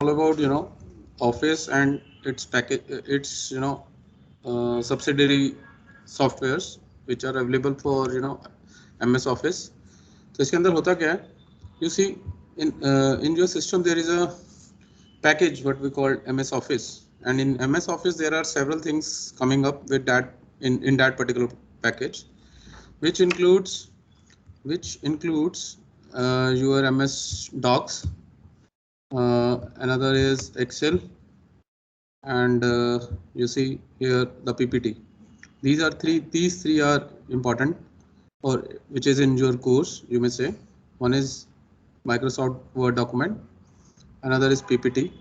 all about Office and its package, its subsidiary softwares which are available for MS Office. तो इसके अंदर होता क्या है? You see, in your system there is a package what we call MS Office, and in MS Office there are several things coming up with that in that particular package, which includes your MS Docs. Another is Excel, and you see here the PPT. These three are important, or which is in your course, you may say. One is Microsoft Word document, another is PPT,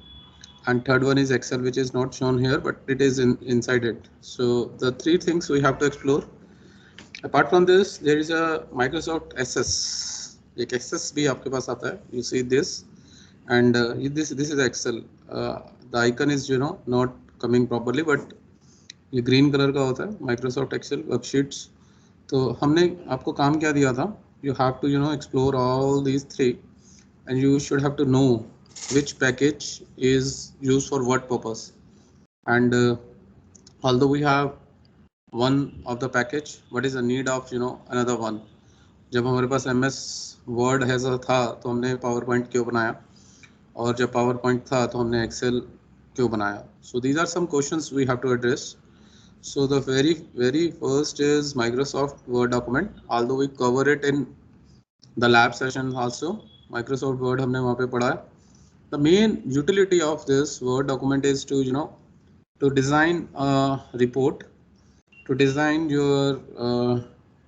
and third one is Excel, which is not shown here, but it is inside it. So the three things we have to explore. Apart from this, there is a Microsoft SS. एक access भी आपके पास आता है. You see this, and this is Excel. The icon is not coming properly, but ये green colour का होता है Microsoft Excel worksheets. तो हमने आपको काम क्या दिया था? You have to explore all these three, and you should have to know which package is used for what purpose. And although we have one of the package, what is the need of another one? जब हमारे पास MS Word है था तो हमने PowerPoint क्यों बनाया, और जब PowerPoint था तो हमने Excel क्यों बनाया? So these are some questions we have to address. So the very first is Microsoft Word document. Although we cover it in the lab session also, Microsoft Word हमने वहाँ पे पढ़ा है. The main utility of this Word document is to to design a report, to design your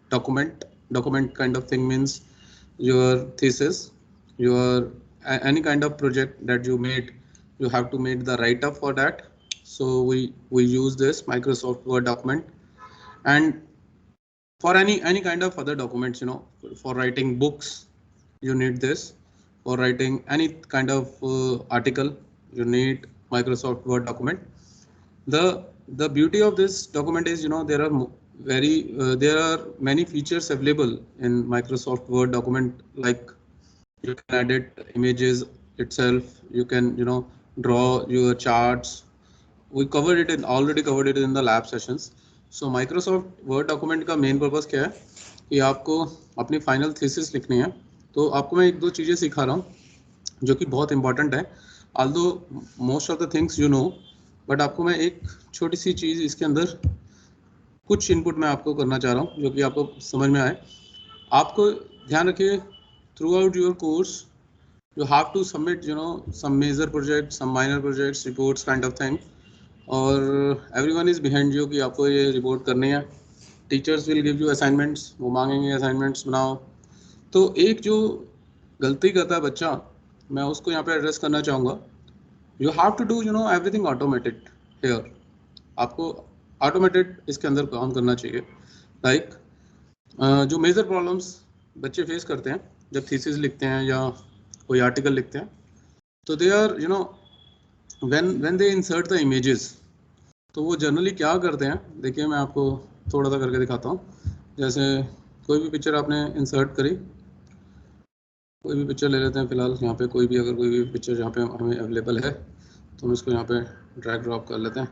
document kind of thing, means your thesis, your any kind of project that you made. You have to make the write up for that. So we use this Microsoft Word document. And for any kind of other documents, for writing books you need this. For writing any kind of article you need Microsoft Word document. The beauty of this document is there are many features available in Microsoft Word document, like you can edit images itself, you can draw your charts. We already covered it in the lab sessions. So Microsoft Word document का main purpose क्या है कि आपको अपनी final thesis लिखनी है. तो आपको मैं एक दो चीज़ें सिखा रहा हूँ जो कि बहुत important है. Although most of the things you know, but आपको मैं एक छोटी सी चीज़ इसके अंदर कुछ इनपुट मैं आपको करना चाह रहा हूँ जो कि आपको समझ में आए. आपको ध्यान रखिए, throughout your course you have to submit some major projects, some minor projects, reports kind of thing, और everyone is behind you कि आपको ये रिपोर्ट करनी है. Teachers will give you assignments, वो मांगेंगे असाइनमेंट्स बनाओ. तो एक जो गलती करता है बच्चा, मैं उसको यहाँ पे एड्रेस करना चाहूँगा. You have to do everything automated here. आपको ऑटोमेटेड इसके अंदर काम करना चाहिए. लाइक जो मेजर प्रॉब्लम्स बच्चे फेस करते हैं जब थीसिस लिखते हैं या कोई आर्टिकल लिखते हैं, तो they are when they insert the images, तो वो जनरली क्या करते हैं, देखिए मैं आपको थोड़ा सा करके दिखाता हूँ. जैसे कोई भी पिक्चर आपने इंसर्ट करी, कोई भी पिक्चर ले लेते हैं फिलहाल यहाँ पे, कोई भी पिक्चर जहाँ पे हमें अवेलेबल है तो हम इसको यहाँ पे ड्रैग ड्रॉप कर लेते हैं.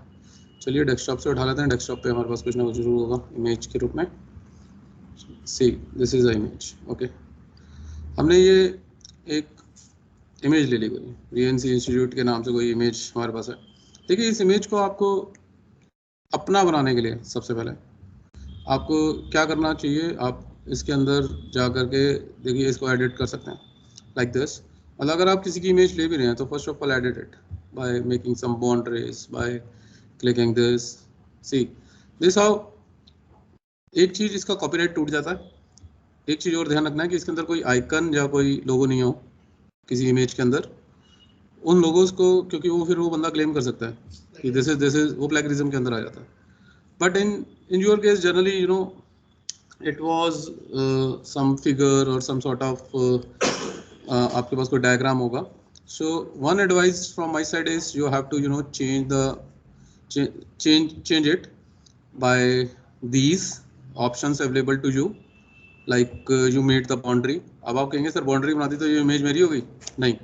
चलिए डेस्कटॉप से उठा लेते हैं. डेस्कटॉप पे हमारे पास कुछ ना कुछ जरूर होगा इमेज के रूप में. See this is the image. Okay, हमने ये एक इमेज ले ली, कोई रीएनसी इंस्टीट्यूट के नाम से कोई इमेज हमारे पास है. देखिए इस इमेज को आपको अपना बनाने के लिए सबसे पहले आपको क्या करना चाहिए, आप इसके अंदर जा करके देखिए इसको एडिट कर सकते हैं लाइक दिस. मतलब अगर आप किसी की इमेज ले भी रहे हैं तो first of all edit it by making some boundaries, by clicking this. See this how. एक चीज़, इसका कॉपीराइट टूट जाता है. एक चीज़ और ध्यान रखना है कि इसके अंदर कोई आइकन या कोई लोगो नहीं हो किसी इमेज के अंदर. उन लोगों को, क्योंकि वो फिर वो बंदा क्लेम कर सकता है कि दिस इज वो प्लेगरिज्म के अंदर आ जाता है. But in your case generally it was some figure और सम सॉर्ट ऑफ आपके पास कोई डायग्राम होगा. So one advice from my side is you have to change it by these options available to you. Like you made the boundary. अब आप कहेंगे sir boundary बना दी तो ये इमेज मेरी हो गई. नहीं,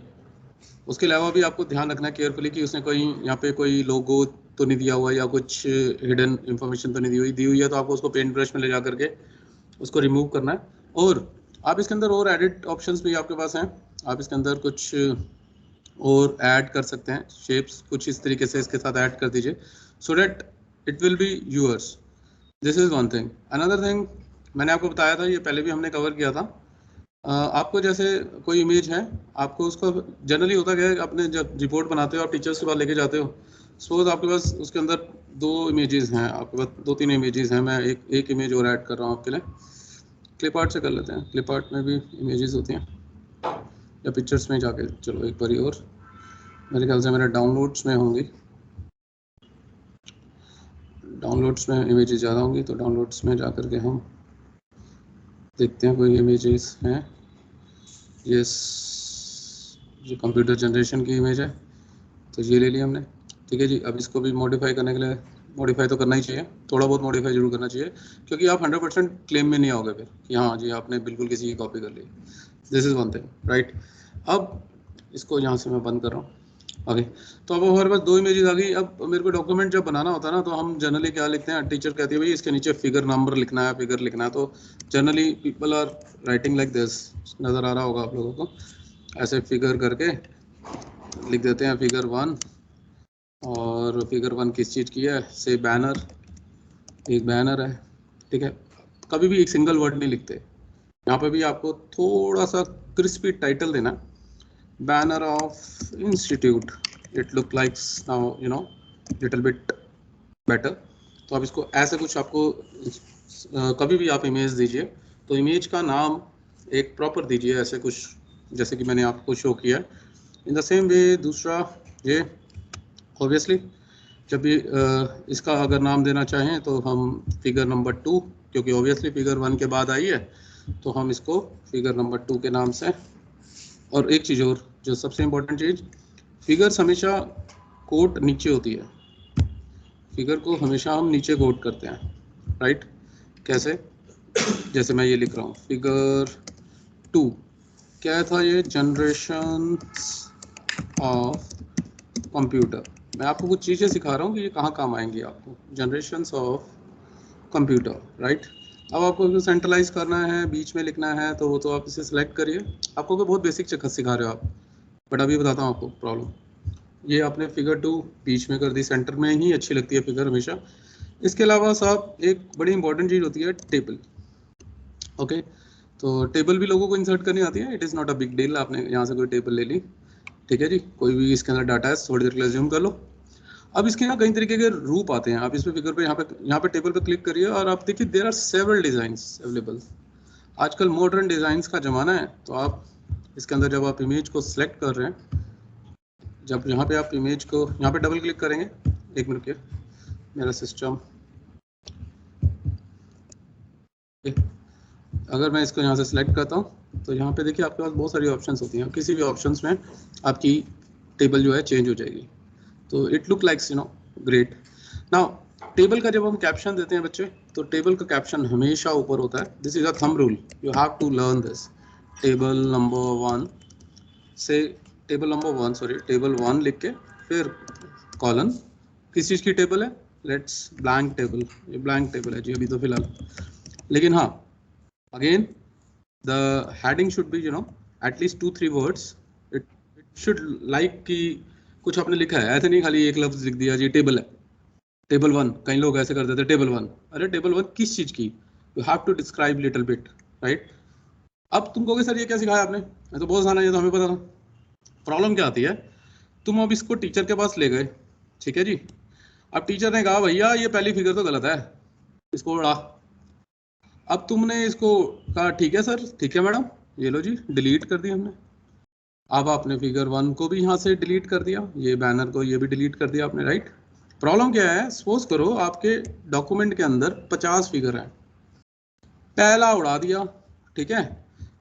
उसके अलावा भी आपको ध्यान रखना है केयरफुली कि उसने कोई यहाँ पे कोई लोगो तो नहीं दिया हुआ या कुछ हिडन इंफॉर्मेशन तो नहीं दी हुई है, तो आपको उसको पेंट ब्रश में ले जा करके उसको रिमूव करना है। और आप इसके अंदर और एडिट ऑप्शंस भी आपके पास हैं, आप इसके अंदर कुछ और ऐड कर सकते हैं शेप्स, कुछ इस तरीके से इसके साथ ऐड कर दीजिए so that it will be yours. This is one thing. Another thing मैंने आपको बताया था, ये पहले भी हमने कवर किया था, आपको जैसे कोई इमेज है, आपको उसको जनरली होता क्या है, अपने जब रिपोर्ट बनाते हो आप टीचर्स के पास लेके जाते हो, सपोज आपके पास उसके अंदर 2 इमेजेस हैं, आपके पास 2-3 इमेजेस हैं, मैं एक इमेज और ऐड कर रहा हूँ आपके लिए। क्लिप आर्ट से कर लेते हैं, क्लिप आर्ट में भी इमेजेस होती हैं, या पिक्चर्स में जाके चलो एक बारी और, मेरे ख्याल से मेरे डाउनलोड्स में होंगी, डाउनलोड्स में इमेजेस ज़्यादा होंगी, तो डाउनलोड्स में जा कर के हम देखते हैं कोई इमेजेस हैं। यस, ये कंप्यूटर जनरेशन की इमेज है, तो ये ले लिया हमने। ठीक है जी, अब इसको भी मॉडिफाई करने के लिए, मॉडिफाई तो करना ही चाहिए, थोड़ा बहुत मॉडिफाई जरूर करना चाहिए, क्योंकि आप 100% क्लेम में नहीं आओगे फिर कि हाँ जी आपने बिल्कुल किसी की कॉपी कर ली। This is one thing, right. अब इसको यहाँ से मैं बंद कर रहा हूँ। ओके, तो अब हमारे पास 2 इमेजेस आ गई। अब मेरे को डॉक्यूमेंट जब बनाना होता है ना, तो हम जनरली क्या लिखते हैं, टीचर कहती है भाई इसके नीचे फिगर नंबर लिखना है, फिगर लिखना है, तो generally people are writing like this, नज़र आ रहा होगा आप लोगों को, ऐसे फिगर करके लिख देते हैं फिगर 1। और फिगर 1 किस चीज़ की है, से बैनर, एक बैनर है। ठीक है, कभी भी एक सिंगल वर्ड नहीं लिखते, यहाँ पे भी आपको थोड़ा सा क्रिस्पी टाइटल देना, banner of institute, it look likes now you know little bit better. तो अब इसको ऐसे कुछ आपको कभी भी आप इमेज दीजिए तो इमेज का नाम एक प्रॉपर दीजिए, ऐसे कुछ जैसे कि मैंने आपको शो किया। इन द सेम वे दूसरा, ये ऑब्वियसली जब भी इसका अगर नाम देना चाहें तो हम फिगर नंबर 2, क्योंकि ऑब्वियसली फिगर 1 के बाद आई है, तो हम इसको फिगर नंबर 2 के नाम से। और एक चीज़ और, जो सबसे इम्पोर्टेंट चीज़, फिगर्स हमेशा कोट नीचे होती है, फिगर को हमेशा हम नीचे कोट करते हैं, राइट। कैसे, जैसे मैं ये लिख रहा हूँ फिगर 2, क्या था ये, जनरेशन ऑफ कंप्यूटर। मैं आपको कुछ चीज़ें सिखा रहा हूँ कि ये कहाँ काम आएंगी आपको, जनरेशन्स ऑफ कंप्यूटर, राइट। अब आपको सेंट्रलाइज करना है, बीच में लिखना है, तो वो तो आप इसे सेलेक्ट करिए, आपको बहुत बेसिक चक्कर सिखा रहे हो आप, बट अभी बताता हूँ आपको प्रॉब्लम। ये आपने फिगर 2 बीच में कर दी, सेंटर में ही अच्छी लगती है फिगर हमेशा। इसके अलावा साहब एक बड़ी इंपॉर्टेंट चीज़ होती है टेबल। ओके, तो टेबल भी लोगों को इंसर्ट करनी आती है, it is not a big deal. आपने यहाँ से कोई टेबल ले ली, ठीक है जी, कोई भी इसके अंदर डाटा है, थोड़ी देर के लिए ज़ूम कर लो। अब इसके यहाँ कई तरीके के रूप आते हैं, आप इस पे फिगर पे यहाँ पे टेबल पे क्लिक करिए और आप देखिए there are several designs available. आजकल मॉडर्न डिज़ाइंस का ज़माना है, तो आप इसके अंदर जब आप इमेज को सिलेक्ट कर रहे हैं, जब यहाँ पे आप इमेज को यहाँ पे डबल क्लिक करेंगे, एक मिनट के, मेरा सिस्टम, अगर मैं इसको यहाँ से सिलेक्ट करता हूँ तो यहाँ पे देखिए आपके पास बहुत सारी ऑप्शंस होती हैं, किसी भी ऑप्शंस में आपकी टेबल जो है चेंज हो जाएगी, तो it look likes you know great. Now table का जब हम कैप्शन देते हैं बच्चे, तो टेबल का कैप्शन हमेशा ऊपर होता है, this is a thumb rule, you have to learn this. Table number 1 से, टेबल नंबर 1 सॉरी टेबल 1 लिख के फिर कॉलन, किस चीज़ की टेबल है, लेट्स ब्लैंक टेबल, ये ब्लैंक टेबल है जी अभी तो फिलहाल। लेकिन हाँ, again the heading should be you know at least 2-3 words, it should like कि कुछ आपने लिखा है, ऐसे नहीं खाली एक लफ्ज लिख दिया जी टेबल है, टेबल 1, कई लोग ऐसे कर देते हैं टेबल 1, अरे टेबल 1 किस चीज की, you have to describe little bit, right. अब तुम कहोगे सर ये क्या सिखाया आपने, मैं तो बहुत आसान है, ये तो हमें पता था। प्रॉब्लम क्या आती है, तुम अब इसको टीचर के पास ले गए, ठीक है जी, अब टीचर ने कहा भैया ये पहली फिगर तो गलत है, इसको उड़ा। अब तुमने इसको कहा ठीक है सर, ठीक है मैडम, ये लो जी डिलीट कर दिया हमने। अब आपने फिगर 1 को भी यहाँ से डिलीट कर दिया, ये बैनर को ये भी डिलीट कर दिया आपने, राइट। प्रॉब्लम क्या है, सपोज करो आपके डॉक्यूमेंट के अंदर 50 फिगर हैं, पहला उड़ा दिया, ठीक है,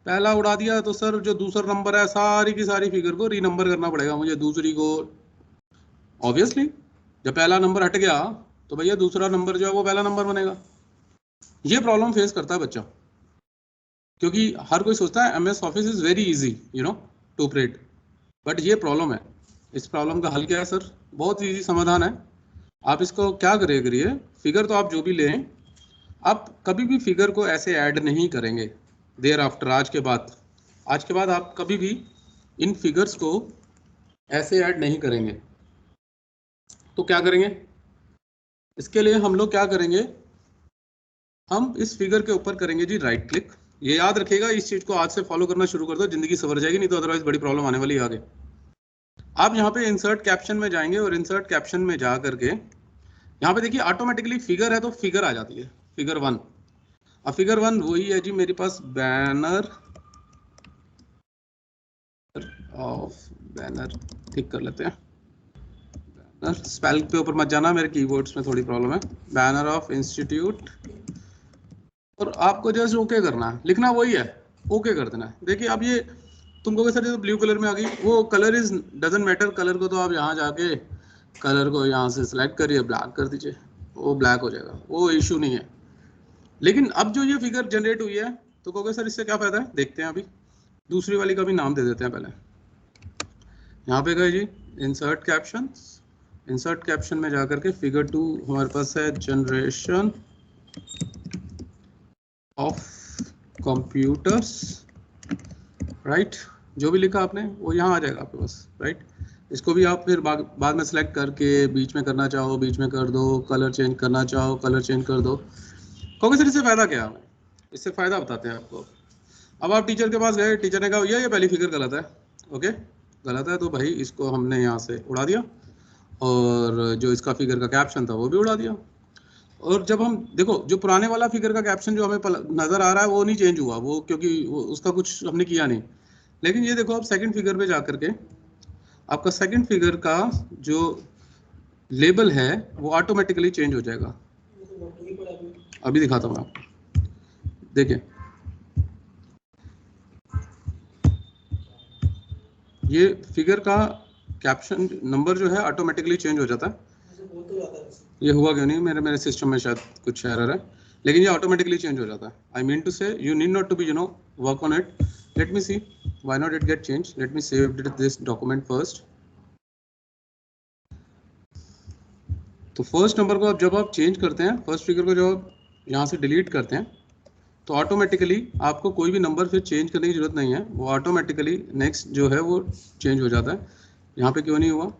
पहला उड़ा दिया तो सर जो दूसरा नंबर है सारी की सारी फिगर को रीनंबर करना पड़ेगा मुझे, दूसरी को। ऑब्वियसली जब पहला नंबर हट गया तो भैया दूसरा नंबर जो है वो पहला नंबर बनेगा। ये प्रॉब्लम फेस करता है बच्चा, क्योंकि हर कोई सोचता है MS office is very easy you know to operate, but ये प्रॉब्लम है। इस प्रॉब्लम का हल क्या है सर? बहुत इजी समाधान है। आप इसको क्या करिए, फिगर तो आप जो भी लें, आप कभी भी फिगर को ऐसे ऐड नहीं करेंगे देयर आफ्टर। आज के बाद आप कभी भी इन फिगर्स को ऐसे ऐड नहीं करेंगे। तो क्या करेंगे इसके लिए? हम लोग क्या करेंगे, हम इस फिगर के ऊपर करेंगे जी राइट क्लिक। ये याद रखिएगा, इस चीज को आज से फॉलो करना शुरू कर दो, जिंदगी सवर जाएगी, नहीं तो अदरवाइज बड़ी प्रॉब्लम आने वाली है आगे। आप यहाँ पे इंसर्ट कैप्शन में जाएंगे और इंसर्ट कैप्शन में जा करके यहाँ पे देखिए ऑटोमेटिकली फिगर है तो फिगर आ जाती है, फिगर 1। अब फिगर 1 वही है जी मेरे पास, बैनर ऑफ, बैनर ठीक कर लेते हैं, बैनर स्पेल पे ऊपर मत जाना, मेरे कीबोर्ड्स में थोड़ी प्रॉब्लम है। बैनर ऑफ इंस्टीट्यूट, और आपको जस्ट ओके करना है, लिखना वही है, ओके कर देना है। देखिए अब ये तुमको सर ये तो ब्लू कलर में आ गई, वो colour is doesn't matter, colour को तो आप यहाँ जाके कलर को यहाँ से सिलेक्ट करिए, ब्लैक कर दीजिए, वो ब्लैक हो जाएगा, वो इशू नहीं है। लेकिन अब जो ये फिगर जनरेट हुई है तो कहोगे सर इससे क्या फायदा है, देखते हैं। अभी दूसरी वाली का भी नाम दे देते हैं पहले। यहाँ पे गए जी इंसर्ट कैप्शन, इंसर्ट कैप्शन में जाकर के फिगर 2 हमारे पास है, जनरेशन ऑफ कंप्यूटर्स, राइट। जो भी लिखा आपने वो यहाँ आ जाएगा आपके पास, राइट। इसको भी आप फिर बाद में सेलेक्ट करके बीच में करना चाहो बीच में कर दो, कलर चेंज करना चाहो कलर चेंज कर दो। कहोगे सर इससे फायदा क्या है? इससे फायदा बताते हैं आपको। अब आप टीचर के पास गए, टीचर ने कहा भैया ये पहली फिगर गलत है, ओके गलत है, तो भाई इसको हमने यहाँ से उड़ा दिया, और जो इसका फिगर का कैप्शन था वो भी उड़ा दिया। और जब हम देखो जो पुराने वाला फिगर का कैप्शन जो हमें नजर आ रहा है वो नहीं चेंज हुआ, वो क्योंकि वो उसका कुछ हमने किया नहीं। लेकिन ये देखो आप सेकंड फिगर पे जाकर के आपका सेकंड फिगर का जो लेबल है वो ऑटोमेटिकली चेंज हो जाएगा। अभी दिखाता हूँ आपको, देखिए ये फिगर का कैप्शन नंबर जो है ऑटोमेटिकली चेंज हो जाता है। ये हुआ क्यों नहीं, मेरे सिस्टम में शायद कुछ एरर है, लेकिन ये ऑटोमेटिकली चेंज हो जाता है। I mean to say you need not to be work on it. Let me see why not it get change. Let me save this document first. तो फर्स्ट नंबर को जब आप चेंज करते हैं, first figure को जब आप यहाँ से डिलीट करते हैं तो ऑटोमेटिकली आपको कोई भी नंबर फिर चेंज करने की जरूरत नहीं है, वो ऑटोमेटिकली नेक्स्ट जो है वो चेंज हो जाता है। यहाँ पे क्यों नहीं हुआ,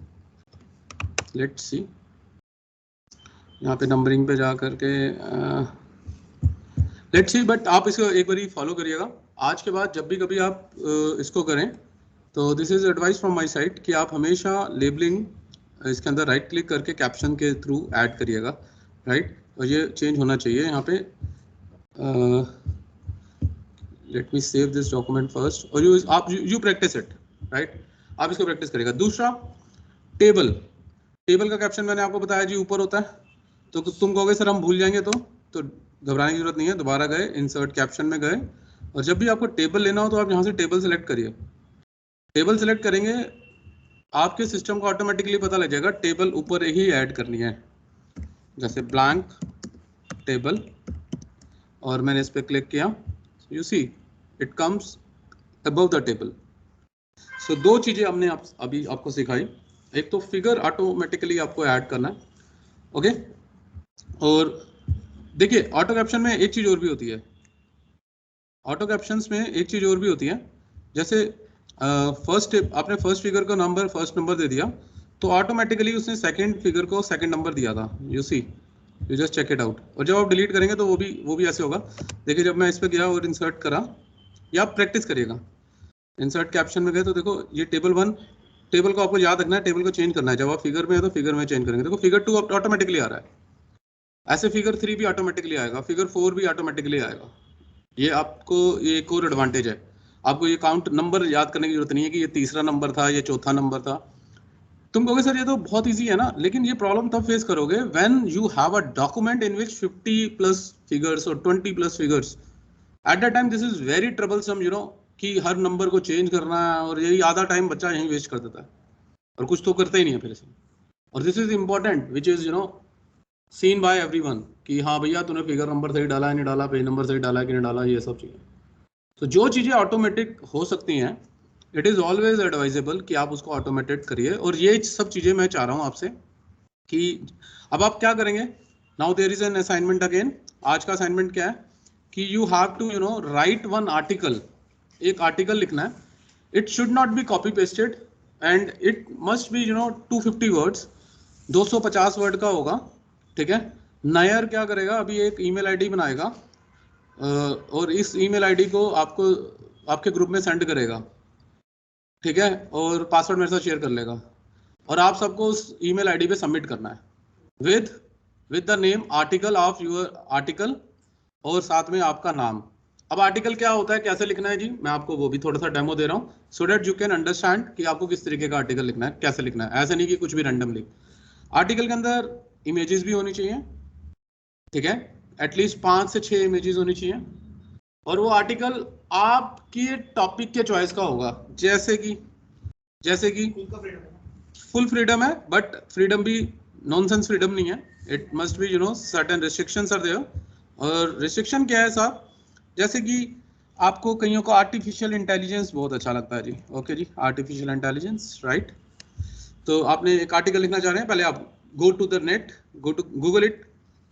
लेट्स सी। यहाँ पे नंबरिंग पे जा करके लेट्स सी, बट आप इसको एक बार फॉलो करिएगा। आज के बाद जब भी कभी आप इसको करें तो this is advice from my side कि आप हमेशा लेबलिंग इसके अंदर राइट क्लिक करके कैप्शन के थ्रू ऐड करिएगा, राइट। और ये चेंज होना चाहिए यहाँ पे। Late me save this document first, और यू प्रैक्टिस इट, राइट। आप इसको प्रैक्टिस करिएगा। दूसरा टेबल, टेबल का कैप्शन मैंने आपको बताया जी ऊपर होता है, तो तुम कहोगे सर हम भूल जाएंगे, तो घबराने की जरूरत नहीं है। दोबारा गए इंसर्ट कैप्शन में गए, और जब भी आपको टेबल लेना हो तो आप यहाँ से टेबल सेलेक्ट करिए। टेबल सेलेक्ट करेंगे आपके सिस्टम को ऑटोमेटिकली पता लग जाएगा टेबल ऊपर ही ऐड करनी है, जैसे ब्लैंक टेबल, और मैंने इस पर क्लिक किया, you see it comes above the table. So दो चीजें हमने अभी आपको सिखाई, एक तो फिगर ऑटोमेटिकली आपको ऐड करना है, ओके। और देखिए ऑटो कैप्शन में एक चीज और भी होती है, ऑटो कैप्शंस में एक चीज और भी होती है, जैसे फर्स्ट आपने फर्स्ट फिगर का नंबर फर्स्ट नंबर दे दिया तो ऑटोमेटिकली उसने सेकंड फिगर को सेकंड नंबर दिया था, you see, you just check it out. और जब आप डिलीट करेंगे तो वो भी ऐसे होगा। देखिए जब मैं इस पर गया और इंसर्ट करा, या आप प्रैक्टिस करिएगा, इंसर्ट कैप्शन में गए तो देखो ये टेबल 1, टेबल को आपको याद रखना है, टेबल को चेंज करना है। जब आप फिगर में है तो फिगर में चेंज करेंगे, देखो फिगर 2 ऑटोमेटिकली आ रहा है, ऐसे फिगर 3 भी ऑटोमेटिकली आएगा, फिगर 4 भी ऑटोमेटिकली आएगा। ये आपको ये एक और एडवांटेज है, आपको ये काउंट नंबर याद करने की जरूरत नहीं है कि ये तीसरा नंबर था ये चौथा नंबर था। तुम कहोगे सर ये तो बहुत इजी है ना, लेकिन ये प्रॉब्लम तब फेस करोगे when you have a document in which 50 plus figures और 20 plus figures. At that time this is very troublesome, कि हर नंबर को चेंज करना है, और यही आधा टाइम बच्चा यहीं वेस्ट कर देता है और कुछ तो करता ही नहीं है फिर से। और this is important which is seen by everyone कि हाँ भैया तूने फिगर नंबर सही डाला है नहीं डाला, पेज नंबर सही डाला है कि नहीं डाला, ये सब चीजें। तो जो चीजें ऑटोमेटिक हो सकती हैं इट इज ऑलवेज एडवाइजेबल कि आप उसको ऑटोमेटेड करिए। और ये सब चीजें मैं चाह रहा हूँ आपसे कि अब आप क्या करेंगे। Now there is an assignment again. आज का असाइनमेंट क्या है कि you have to write one article. एक आर्टिकल लिखना है। It should not be copy pasted and it must be 250 words, 250 word का होगा, ठीक है। नायर क्या करेगा, अभी एक ईमेल आईडी बनाएगा और इस ईमेल आईडी को आपको आपके ग्रुप में सेंड करेगा, ठीक है, और पासवर्ड मेरे साथ शेयर कर लेगा। और आप सबको उस ईमेल आईडी पे सबमिट करना है with the name article of your article और साथ में आपका नाम। अब आर्टिकल क्या होता है, कैसे लिखना है जी, मैं आपको वो भी थोड़ा सा डेमो दे रहा हूँ so that you can understand कि आपको किस तरीके का आर्टिकल लिखना है, कैसे लिखना है। ऐसे नहीं कि कुछ भी रैंडमली। आर्टिकल के अंदर इमेजेस भी होनी चाहिए, ठीक है, एटलीस्ट 5 से 6 इमेजेस होनी चाहिए। और वो आर्टिकल आपकी टॉपिक के चॉइस का होगा, जैसे कि फुल फ्रीडम है, बट फ्रीडम भी नॉनसेंस फ्रीडम नहीं है। It must be certain restrictions are there. और रिस्ट्रिक्शन क्या है साहब, जैसे कि आपको कईयों को आर्टिफिशियल इंटेलिजेंस बहुत अच्छा लगता है जी। ओके जी, आर्टिफिशियल इंटेलिजेंस, राइट। तो आपने एक आर्टिकल लिखना चाह रहे हैं, पहले आप go to the net, go to Google it,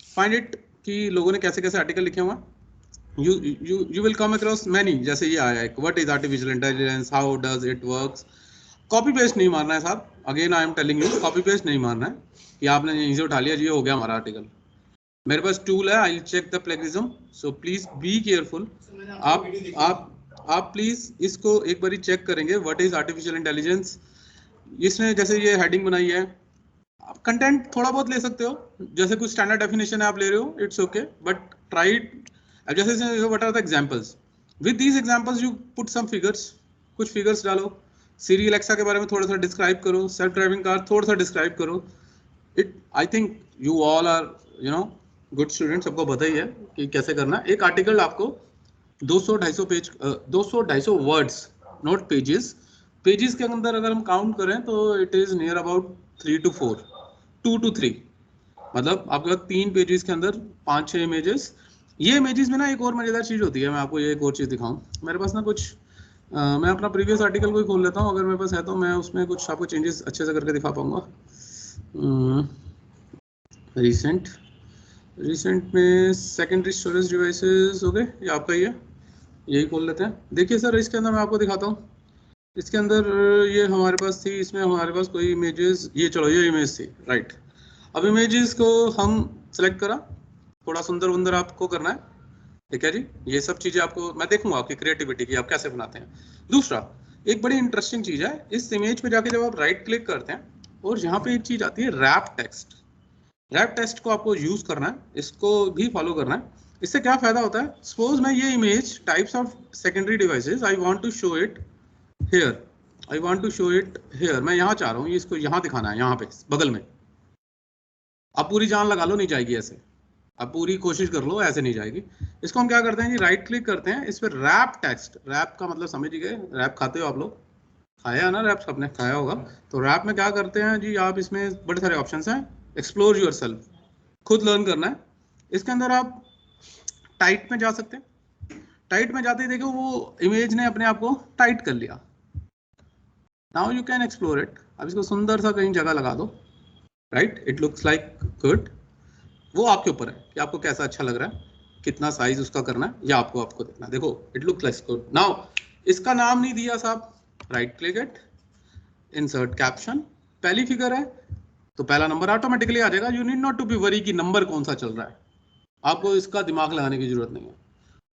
find it कि लोगों ने कैसे कैसे आर्टिकल लिखे हुए हैं। you will come across many, जैसे ये आया है, what is artificial intelligence, how does it works। Copy paste नहीं मारना है साहब, again I am telling you, copy paste नहीं मारना है कि आपने यहीं से उठा लिया जी, हो गया हमारा आर्टिकल। मेरे पास टूल है, I check the plagiarism, so please be careful. आप प्लीज इसको एक बार चेक करेंगे, व्हाट इज आर्टिफिशियल इंटेलिजेंस। इसने जैसे ये हेडिंग बनाई है, आप कंटेंट थोड़ा बहुत ले सकते हो, जैसे कुछ स्टैंडर्ड डेफिनेशन है आप ले रहे हो, इट्स ओके, बट ट्राई। अब जैसे what are the examples, with these examples you put some figures, कुछ फिगर्स डालो। सीरी एलेक्सा के बारे में थोड़ा सा डिस्क्राइब करो, सेल्फ ड्राइविंग कार थोड़ा सा डिस्क्राइब करो। It I think you all are good student, सबको पता ही है कि कैसे करना है। एक आर्टिकल आपको 200-250 page, 200-250 words, not pages. Pages के अंदर अगर हम काउंट करें तो it is near about 3 to 4, 2 to 3, मतलब आपके 3 पेजेस के अंदर 5-6 इमेजेस। ये इमेजेस में ना एक और मजेदार चीज होती है, मैं आपको ये एक और चीज दिखाऊं। मेरे पास ना कुछ मैं अपना प्रीवियस आर्टिकल को ही खोल लेता हूँ, अगर मेरे पास है तो मैं उसमें कुछ आपको चेंजेस अच्छे से करके दिखा पाऊंगा। रिसेंट में सेकेंडरी स्टोरेज डिवाइसेस हो गए, ये आपका ही है, यही खोल लेते हैं। देखिए सर, इसके अंदर मैं आपको दिखाता हूँ। इसके अंदर ये हमारे पास थी, इसमें हमारे पास कोई इमेजेस, ये चलो ये इमेज थी, राइट। अब इमेजेस को हम सेलेक्ट करा, थोड़ा सुंदर वंदर आपको करना है, ठीक है जी। ये सब चीजें आपको मैं देखूंगा आपकी क्रिएटिविटी की, आप कैसे बनाते हैं। दूसरा, एक बड़ी इंटरेस्टिंग चीज है, इस इमेज पे जाके जब आप राइट क्लिक करते हैं और यहाँ पे एक चीज आती है रैप टेक्स्ट। रैप टेक्स्ट को आपको यूज करना है, इसको भी फॉलो करना है। इससे क्या फायदा होता है, सपोज मैं ये image types of secondary devices, I want to show it here, I want to show it here, मैं यहाँ चाह रहा हूँ इसको यहाँ दिखाना है, यहाँ पे बगल में। आप पूरी जान लगा लो, नहीं जाएगी ऐसे, आप पूरी कोशिश कर लो, ऐसे नहीं जाएगी। इसको हम क्या करते हैं जी, राइट क्लिक करते हैं, इस पर रैप टेक्स्ट, रैप का मतलब समझ गए, रैप खाते हो आप लोग, खाया ना रैप, सबने खाया होगा। तो रैप में क्या करते हैं जी, आप इसमें बड़े सारे ऑप्शंस हैं, एक्सप्लोर योरसेल्फ, खुद लर्न करना है। इसके अंदर आप टाइट में जा सकते हैं, टाइट में जाते ही देखो वो इमेज ने अपने आप को टाइट कर लिया। Now you can explore it. अब इसको सुंदर सा कहीं जगह लगा दो, right, it looks like good. वो आपके ऊपर है कि आपको कैसा अच्छा लग रहा है, कितना साइज उसका करना है, या आपको देखना है। देखो it looks like good. Now इसका नाम नहीं दिया साहब, right click it, insert caption, पहली फिगर है तो पहला नंबर ऑटोमेटिकली आ जाएगा। You need not to be worry कि नंबर कौन सा चल रहा है, आपको इसका दिमाग लगाने की जरूरत नहीं है।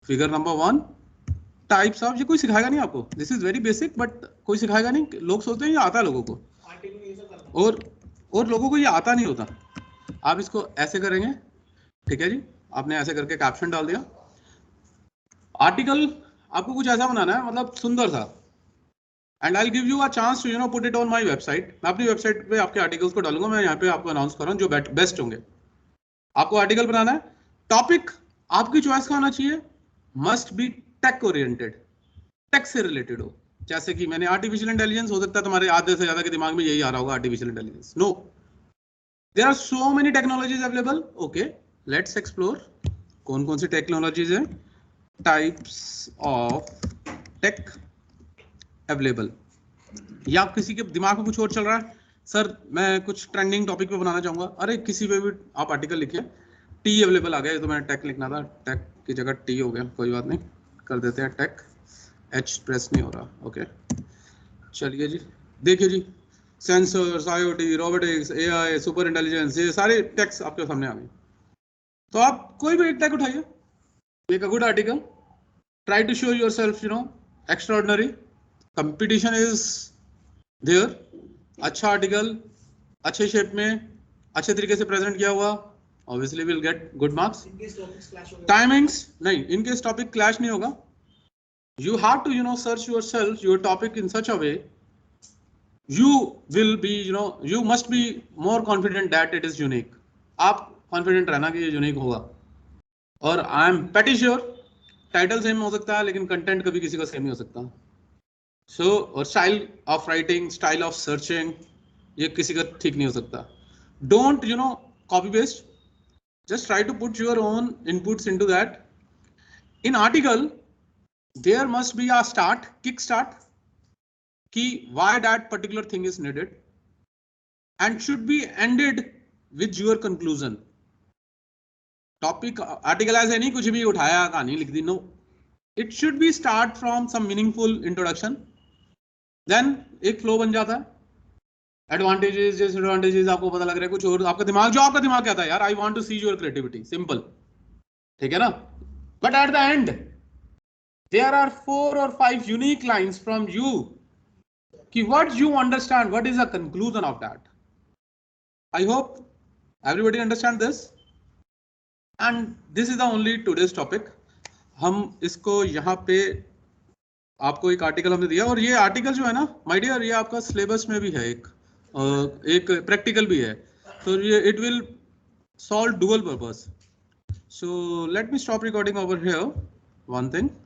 फिगर नंबर 1, टाइप्स ऑफ, ये कोई सिखाएगा नहीं आपको, this is very basic, but कोई सिखाएगा नहीं। लोग सोचते हैं ये आता है लोगों को, और लोगों को ये आता नहीं होता। आप इसको ऐसे करेंगे, ठीक है जी, आपने ऐसे करके कैप्शन डाल दिया। आर्टिकल आपको कुछ ऐसा बनाना है, मतलब सुंदर सा, and I will give you a chance to put it on my website. मैं अपनी वेबसाइट पे आपके आर्टिकल्स को डालूंगा, मैं यहाँ पे आपको अनाउंस कर रहा हूँ जो बेस्ट होंगे। आपको आर्टिकल बनाना है, टॉपिक आपकी चॉइस का होना चाहिए, must be tech oriented, tech से रिलेटेड हो। जैसे कि मैंने आर्टिफिशियल इंटेलिजेंस, हो सकता है तुम्हारे आधे से ज्यादा के दिमाग में यही आ रहा होगा, artificial intelligence. No, there are so many technologies available. Okay, let's explore कौन कौन सी टेक्नोलॉजीज है। Types of tech, available. या किसी के दिमाग में कुछ और चल रहा है, सर मैं कुछ ट्रेंडिंग टॉपिक पे बनाना चाहूंगा, अरे किसी पे भी आप आर्टिकल लिखिए, टी अवेलेबल आ गया, तो मैंने टेक लिखना था, टेक की जगह टी हो गया, कोई बात नहीं, कर देते हैं टेक, एच प्रेस नहीं हो रहा, ओके। चलिए जी, देखिए जी, sensors, IoT, robotics, AI, super intelligence, ये सारे टेक्स आपके सामने आ गए। तो आप कोई भी एक टैग उठाइए, make a good article, try to show yourself extraordinary, competition is there, अच्छा आर्टिकल, अच्छे शेप में, अच्छे तरीके से प्रेजेंट किया हुआ, obviously will get good marks. Timings नहीं, इनकेस टॉपिक क्लैश नहीं होगा, you have to search yourself, your topic in such a way you will be you must be more confident that it is unique. आप confident रहना कि ये unique होगा, और I am pretty sure title same हो सकता है लेकिन कंटेंट कभी किसी का सेम नहीं हो सकता। सो और style of writing, style of searching, ये किसी का ठीक नहीं हो सकता। Don't copy paste, just try to put your own inputs into that. In article there must be a start, kick start, ki why that particular thing is needed, and should be ended with your conclusion. Topic article ऐसे नहीं कुछ भी उठाया कहानी लिख दी, no, it should be start from some meaningful introduction, then एक flow बन जाता है, advantages, disadvantages आपको पता लग रहा है, कुछ और आपका दिमाग, जो आपका दिमाग कहता है यार I want to see your creativity, simple, ठीक है ना, but at the end there are 4 or 5 unique lines from you, ki what you understand, what is the conclusion of that. I hope everybody understand this, and this is the only today's topic. हम इसको यहाँ पे आपको एक article हमने दिया, और ये आर्टिकल जो है ना माय डियर, ये आपका सिलेबस में भी है, एक प्रैक्टिकल भी है, तो ये it will solve dual purpose. So let me stop recording over here. One thing.